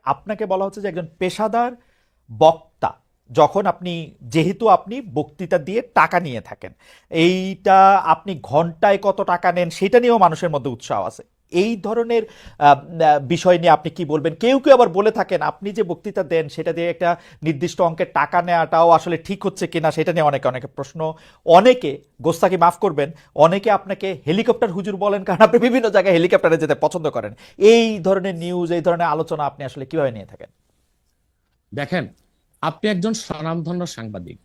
আপনাকে বলা হচ্ছে যে একজন পেশাদার বক্তা, যখন আপনি, যেহেতু আপনি বক্তৃতা দিয়ে টাকা নিয়ে থাকেন, এইটা আপনি ঘন্টায় কত টাকা নেন সেটা নিয়েও মানুষের মধ্যে উৎসাহ আছে। এই ধরনের বিষয় নিয়ে আপনি কি বলবেন? কেউ কেউ আবার বলে থাকেন আপনি যে বক্তৃতা দেন সেটা দিয়ে একটা নির্দিষ্ট অঙ্কের টাকা নেওয়াটাও আসলে ঠিক হচ্ছে কিনা সেটা নিয়ে অনেকে অনেকে প্রশ্ন। অনেকে, গোস্তাকি মাফ করবেন, অনেকে আপনাকে হেলিকপ্টার হুজুর বলেন, কারণ আপনি বিভিন্ন জায়গায় হেলিকপ্টারে যেতে পছন্দ করেন। এই ধরনের নিউজ, এই ধরনের আলোচনা আপনি আসলে কিভাবে নিয়ে থাকেন? দেখেন, আপনি একজন স্বনামধন্য সাংবাদিক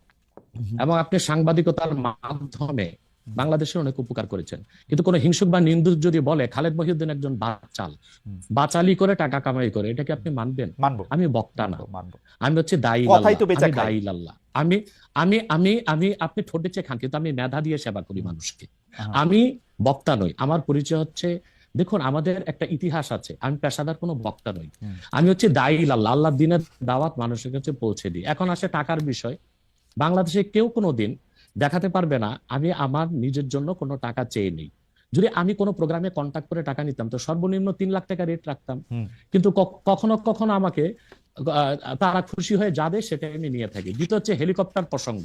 এবং আপনি সাংবাদিকতার মাধ্যমে বাংলাদেশের অনেক উপকার করেছেন। কিন্তু কোন হিংসুক বা নিন্দুক যদি বলে খালেদ মহিউদ্দিন একজন বাচাল, বাচালি করে টাকা কামাই করে, এটা কি আপনি মানবেন? মানবো, আমি বক্তা না, মানবো, মানবো। আমি হচ্ছে দায়ী কথাই আল্লাহ, তো বেচা আমি খাই। দায়ী আল্লাহ। আমি আমি আমি আমি আপনি ঠোঁটে চেয়ে খান, কিন্তু আমি মেধা দিয়ে সেবা করি মানুষকে। হ্যাঁ। আমি বক্তা নই। আমার পরিচয় হচ্ছে, দেখুন আমাদের একটা ইতিহাস আছে, আমি পেশাদার কোনো বক্তা নই। আমি হচ্ছে দায়ী আল্লাহ, আল্লাহর দিনের দাওয়াত মানুষের কাছে পৌঁছে দিই। এখন আসে টাকার বিষয়। বাংলাদেশে কেউ কোনোদিন দেখাতে পারবে না আমি আমার নিজের জন্য কোনো টাকা চেয়ে নেই। যদি আমি কোনো প্রোগ্রামে কন্ট্যাক্ট করে টাকা নিতাম তো সর্বনিম্ন 3 লাখ টাকা রেট রাখতাম। কিন্তু কখনো কখনো আমাকে তারা খুশি হয়ে যা দেয় সেটা আমি নিয়ে থাকি। দ্বিতীয় হচ্ছে হেলিকপ্টার প্রসঙ্গ।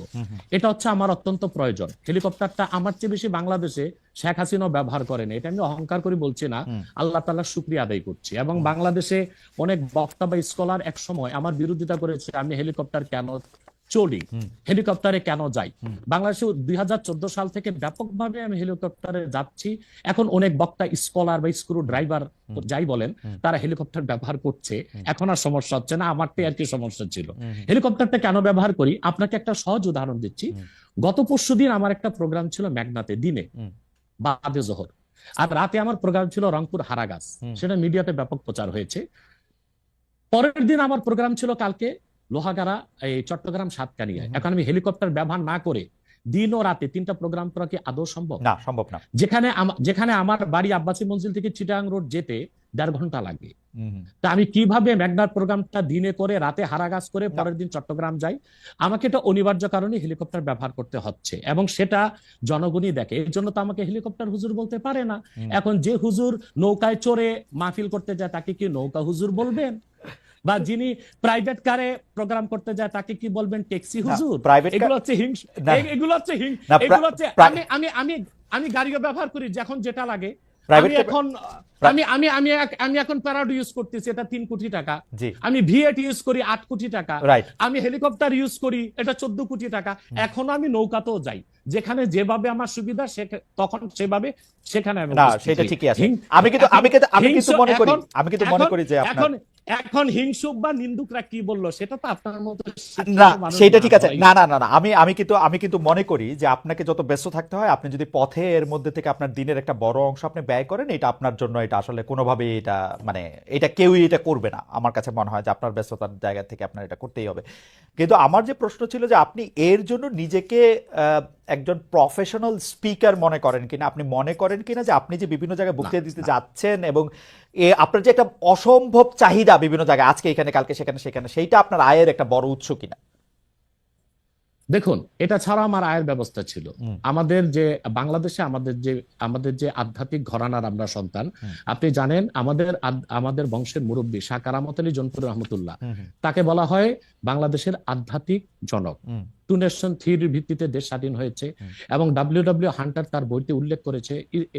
এটা হচ্ছে আমার অত্যন্ত প্রয়োজন। হেলিকপ্টারটা আমার চেয়ে বেশি বাংলাদেশে শেখ হাসিনাও ব্যবহার করেন, এটা আমি অহংকার করে বলছি না, আল্লাহ তাআলার শুকরিয়া আদায় করছি। এবং বাংলাদেশে অনেক বক্তা বা স্কলার এক সময় আমার বিরোধিতা করেছে, আমি হেলিকপ্টার কেন চলি, হেলিকপ্টারে কেন যাই। বাংলাদেশে 2014 সাল থেকে ব্যাপকভাবে আমি হেলিকপ্টারে যাচ্ছি। এখন অনেক বক্তা, স্কলার বা স্ক্রু ড্রাইভার যাই বলেন, তারা হেলিকপ্টার ব্যবহার করছে। এখন আর সমস্যা হচ্ছে না, আমারটাই আর কি সমস্যা ছিল। হেলিকপ্টারটা কেন ব্যবহার করি আপনাকে একটা সহজ উদাহরণ দিচ্ছি। গত পরশুদিন আমার একটা প্রোগ্রাম ছিল মেঘনাতে, দিনে বাদে জোহর, আর রাতে আমার প্রোগ্রাম ছিল রংপুর হারাগাছ। সেটা মিডিয়াতে ব্যাপক প্রচার হয়েছে। পরের দিন আমার প্রোগ্রাম ছিল কালকে লোহাগাড়া, এই চট্টগ্রাম সাতকানিয়ায়। এখন আমি হেলিকপ্টার ব্যবহার না করে দিন ও রাতে 3টা প্রোগ্রাম করা কি আদৌ সম্ভব? না, সম্ভব না। যেখানে আমার বাড়ি আব্বাসী মঞ্জিল থেকে চিটাগাং রোড যেতে 1.5 ঘন্টা লাগে। তা আমি কিভাবে মেঘনার প্রোগ্রামটা দিনে করে রাতে হারাগাছ করে পরের দিন চট্টগ্রাম যাই? আমাকে এটা অনিবার্য কারণে হেলিকপ্টার ব্যবহার করতে হচ্ছে, এবং সেটা জনগণই দেখে। এর জন্য তো আমাকে হেলিকপ্টার হুজুর বলতে পারে না। এখন যে হুজুর নৌকায় চড়ে মাহফিল করতে যায় তাকে কি নৌকা হুজুর বলবেন? বা যিনি প্রাইভেট কারে প্রোগ্রাম করতে যায় তাকে কি বলবেন ট্যাক্সি হুজুর? প্রাইভেট এগুলো হচ্ছে হিংস, না, এগুলো হচ্ছে না, এগুলো হচ্ছে আমি আমি আমি আমি গাড়িও ব্যবহার করি যখন যেটা লাগে। আমি প্রাইভেট এখন আমি আমি আমি আমি এখন প্যারাডো ইউজ করতেছি, এটা 3 কোটি টাকা। জি, আমি ভিএট ইউজ করি 8 কোটি টাকা। রাইট। আমি হেলিকপ্টার ইউজ করি, এটা 14 কোটি টাকা। এখনো আমি নৌকাতেও যাই, যেখানে যেভাবে আমার সুবিধা তখন সেভাবে সেখানে আমি না, উপস্থিত সেটা হই। ঠিকই আছে। আমি কিন্তু মনে করি, যে আপনার, এখন এখন হিংসুক বা নিন্দুকরা কি বললো সেটা তো আপনার মতো না, শিক্ষিত মানুষ সেটা না ঠিক আছে। ভাই। না, না, না, না, আমি কিন্তু মনে করি যে আপনাকে যত ব্যস্ত থাকতে হয়, আপনি যদি পথে এর মধ্যে থেকে আপনার দিনের একটা বড় অংশ আপনি ব্যয় করেন, এটা আপনার জন্য, এটা আসলে কোনোভাবেই এটা, মানে এটা কেউই এটা করবে না। আমার কাছে মনে হয় যে আপনার ব্যস্ততার জায়গা থেকে আপনার এটা করতেই হবে। কিন্তু আমার যে প্রশ্ন ছিল যে আপনি এর জন্য নিজেকে আহ, একজন প্রফেশনাল স্পিকার মনে করেন কিনা, আপনি মনে করেন কিনা যে আপনি যে বিভিন্ন জায়গায় না, বক্তৃতা দিতে না। যাচ্ছেন, এবং আপনার যে একটা অসম্ভব চাহিদা বিভিন্ন জায়গায়, আজকে এখানে কালকে সেখানে সেখানে, সেইটা আপনার আয়ের একটা বড় উৎস কিনা? দেখুন, এটা ছাড়া আমার আয়ের ব্যবস্থা ছিল। হুম, আমাদের যে বাংলাদেশে আমাদের যে আধ্যাত্মিক ঘরানার আমরা সন্তান। হুম, আপনি জানেন আমাদের বংশের মুরব্বী শাহ কারামত আলী জনপুর রহমতুল্লাহ, হুম, হুম, তাকে বলা হয় বাংলাদেশের আধ্যাত্মিক জনক। হুম, 2 নেশন থিওরির ভিত্তিতে দেশ স্বাধীন হয়েছে। হুম, এবং ডব্লিউ হান্টার তার বইতে উল্লেখ করেছে,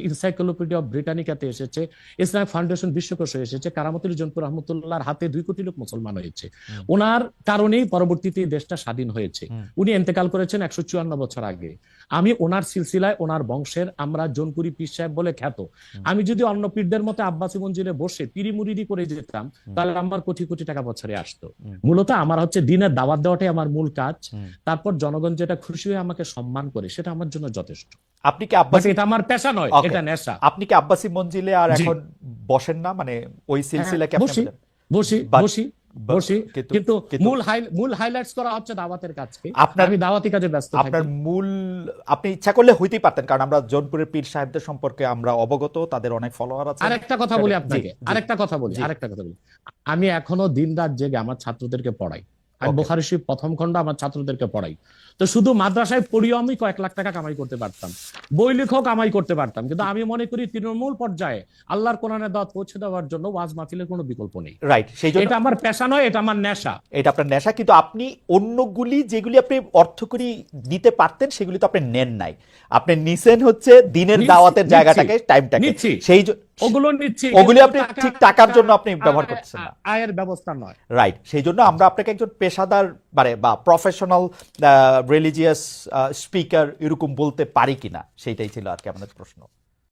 ইনসাইক্লোপিডিয়া অফ ব্রিটানিকাতে এসেছে, ইসলামিক ফাউন্ডেশন বিশ্বকোষে এসেছে, কারামত আলী জনপুর রহমতুল্লাহর হাতে 2 কোটি লোক মুসলমান হয়েছে। হুম, ওনার কারণেই পরবর্তীতে দেশটা স্বাধীন হয়েছে। হুম, উনি ইন্তেকাল করেছেন 154 বছর আগে। আমি ওনার সিলসিলায়, ওনার বংশের, আমরা জোনপুরি পীর সাহেব বলে খ্যাত। হুম, আমি যদি অন্য পীরদের মতো আব্বাসী মঞ্জিলে বসে পিরিমুরিদি করে যেতাম, হুম, তাহলে আমার কোটি কোটি টাকা বছরে আসতো। হুম, মূলত আমার হচ্ছে দিনের দাওয়াত দেওয়াটাই আমার মূল কাজ। হুম। তারপর জনগণ যেটা খুশি হয়ে আমাকে সম্মান করে সেটা আমার জন্য যথেষ্ট। আপনি কি বাট আব্বাসি, এটা আমার পেশা নয়, ওকে, এটা নেশা। আপনি কি আব্বাসি মঞ্জিলে আর জি, এখন বসেন না, মানে ওই হ্যাঁ, সিলসিলা কি আপনি বসি, বলেন? বসি, বাট বসি, বসি। কিন্তু কিন্তু কিন্তু মূল হাইলাইটস করা হচ্ছে দাওয়াতের কাজকে। আপনার আমি দাওয়াতি কাজে ব্যস্ত আপনার থাকি। মূল, আপনি ইচ্ছা করলে হইতেই পারতেন, কারণ আমরা জৌনপুরের পীর সাহেবদের সম্পর্কে আমরা অবগত, তাদের অনেক ফলোয়ার আছেন। আরেকটা কথা সেটা, বলি জি, আপনাকে, জি, আরেকটা কথা বলি, জি, আরেকটা কথা বলি। আমি এখনো দিন রাত জেগে আমার ছাত্রদেরকে পড়াই। আমি Okay. বুখারী শরীফ প্রথম খণ্ড আমার ছাত্রদেরকে পড়াই। তো শুধু মাদ্রাসায় পড়িও আমি কয়েক লাখ টাকা কামাই করতে পারতাম, বই লেখক কামাই করতে পারতাম, কিন্তু আমি মনে করি তৃণমূল পর্যায়ে আল্লাহর কোরআনের দাওয়াত পৌঁছে দেওয়ার জন্য ওয়াজ মাহফিলের কোনো বিকল্প নেই। রাইট, সেই জন্য এটা আমার পেশা নয়, এটা আমার নেশা। এটা আপনার নেশা, কিন্তু আপনি অন্যগুলি যেগুলি আপনি অর্থ করি নিতে পারতেন সেগুলি তো আপনি নেন নাই, আপনি নিছেন হচ্ছে দিনের নিচ্ছি, দাওয়াতের নিচ্ছি, জায়গাটাকে, টাইমটাকে, নিচ্ছি। সেই ওগুলো নিচ্ছি, ওগুলি কিন্তু আপনি ঠিক টাকার জন্য আপনি ব্যবহার করতেছেন না। আয়ের ব্যবস্থা নয়। রাইট, সেই জন্য আমরা আপনাকে একজন পেশাদার মানে বা প্রফেশনাল রিলিজিয়াস স্পিকার এরকম বলতে পারি কিনা, সেইটাই ছিল আর কি আমাদের প্রশ্ন।